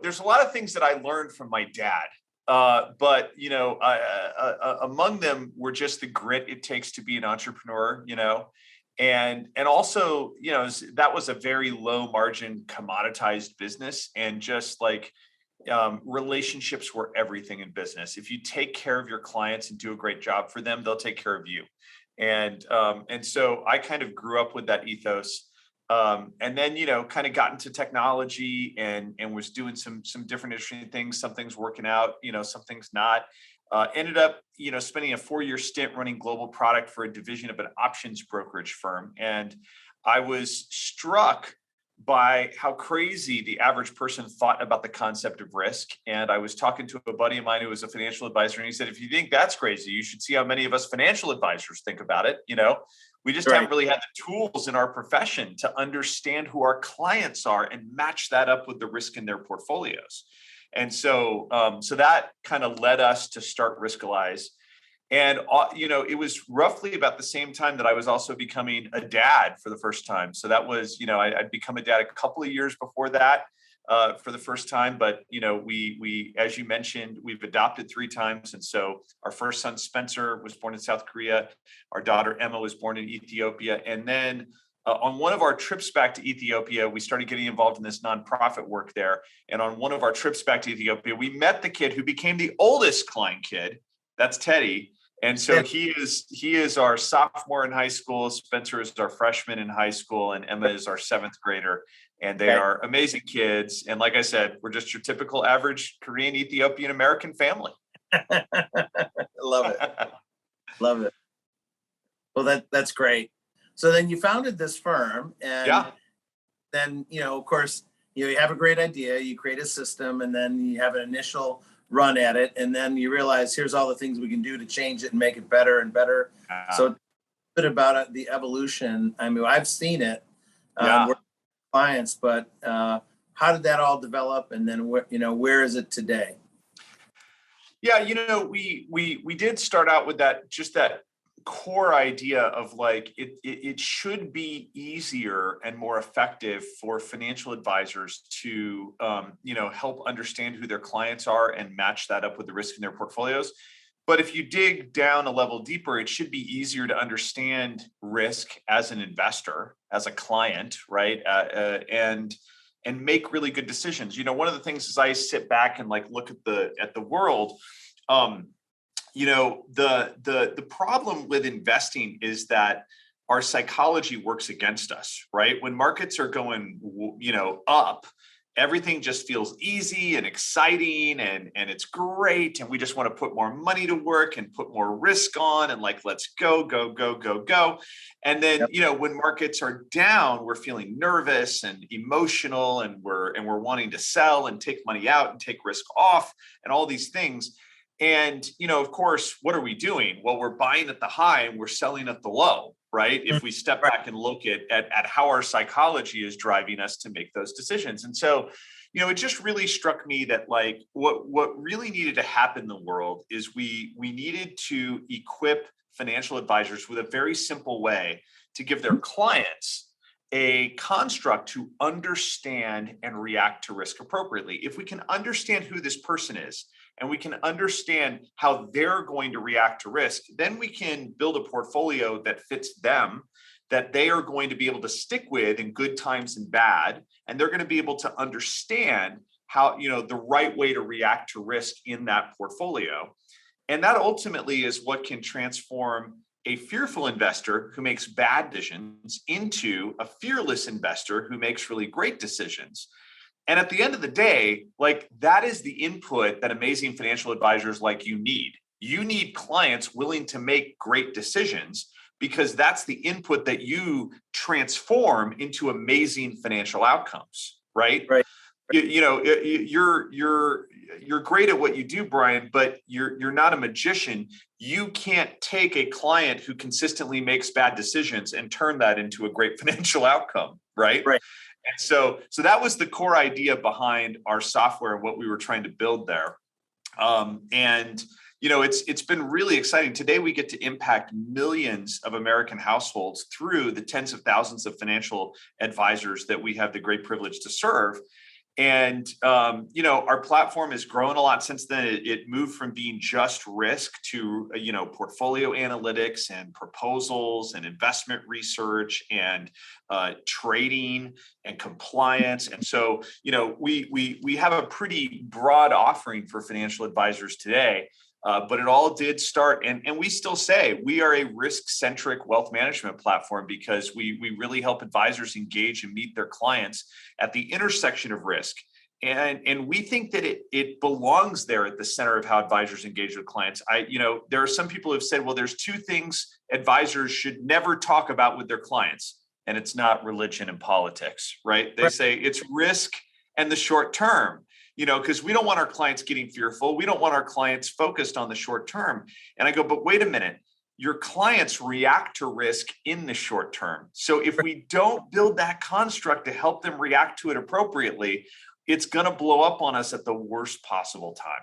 there's a lot of things that I learned from my dad. But among them were just the grit it takes to be an entrepreneur, and also, that was a very low margin commoditized business, and just like relationships were everything in business. If you take care of your clients and do a great job for them, they'll take care of you. And so I kind of grew up with that ethos. And then, kind of got into technology and was doing some different interesting things. Some things working out, some things not. Ended up, spending a 4-year stint running global product for a division of an options brokerage firm. And I was struck by how crazy the average person thought about the concept of risk. And I was talking to a buddy of mine who was a financial advisor, and he said, if you think that's crazy, you should see how many of us financial advisors think about it. We just haven't really had the tools in our profession to understand who our clients are and match that up with the risk in their portfolios. And so that kind of led us to start Riskalyze. And, it was roughly about the same time that I was also becoming a dad for the first time. So that was, I'd become a dad a couple of years before that for the first time. But, we, as you mentioned, we've adopted 3 times. And so our first son, Spencer, was born in South Korea. Our daughter, Emma, was born in Ethiopia. And then on one of our trips back to Ethiopia, we started getting involved in this nonprofit work there. And on one of our trips back to Ethiopia, we met the kid who became the oldest Klein kid. That's Teddy. And so he is our sophomore in high school. Spencer is our freshman in high school, and Emma is our 7th grader. And they are amazing kids. And like I said, we're just your typical average Korean, Ethiopian American family. Love it. Love it. Well, that's great. So then you founded this firm, and then, of course, you have a great idea, you create a system, and then you have an initial run at it, and then you realize here's all the things we can do to change it and make it better and better. So a bit about the evolution. I mean, I've seen it with clients, but how did that all develop, and then where is it today? Yeah, we did start out with that core idea of like it should be easier and more effective for financial advisors to help understand who their clients are and match that up with the risk in their portfolios. But if you dig down a level deeper, it should be easier to understand risk as an investor, as a client, right? And make really good decisions. One of the things is I sit back and like look at the world. The problem with investing is that our psychology works against us, right? When markets are going, up, everything just feels easy and exciting and it's great. And we just want to put more money to work and put more risk on and like, let's go, go, go, go, go. And then, when markets are down, we're feeling nervous and emotional, and we're wanting to sell and take money out and take risk off and all these things. And, of course, what are we doing? Well, we're buying at the high and we're selling at the low, right? If we step back and look at how our psychology is driving us to make those decisions. And so, it just really struck me that like what really needed to happen in the world is we needed to equip financial advisors with a very simple way to give their clients a construct to understand and react to risk appropriately. If we can understand who this person is, and we can understand how they're going to react to risk, then we can build a portfolio that fits them, that they are going to be able to stick with in good times and bad. And they're going to be able to understand how, the right way to react to risk in that portfolio. And that ultimately is what can transform a fearful investor who makes bad decisions into a fearless investor who makes really great decisions. And at the end of the day, like that is the input that amazing financial advisors like you need. You need clients willing to make great decisions, because that's the input that you transform into amazing financial outcomes, right? Right. You're great at what you do, Brian, but you're not a magician. You can't take a client who consistently makes bad decisions and turn that into a great financial outcome, right? Right. And so that was the core idea behind our software and what we were trying to build there. It's been really exciting. Today, we get to impact millions of American households through the tens of thousands of financial advisors that we have the great privilege to serve. And, our platform has grown a lot since then. It moved from being just risk to, portfolio analytics and proposals and investment research and trading and compliance. And so, we have a pretty broad offering for financial advisors today. But it all did start, and we still say we are a risk-centric wealth management platform because we really help advisors engage and meet their clients at the intersection of risk. And we think that it belongs there at the center of how advisors engage with clients. There are some people who have said, well, there's two things advisors should never talk about with their clients, and it's not religion and politics, right? They say it's risk and the short term. Because we don't want our clients getting fearful. We don't want our clients focused on the short term. And I go, but wait a minute, your clients react to risk in the short term. So if we don't build that construct to help them react to it appropriately, it's going to blow up on us at the worst possible time.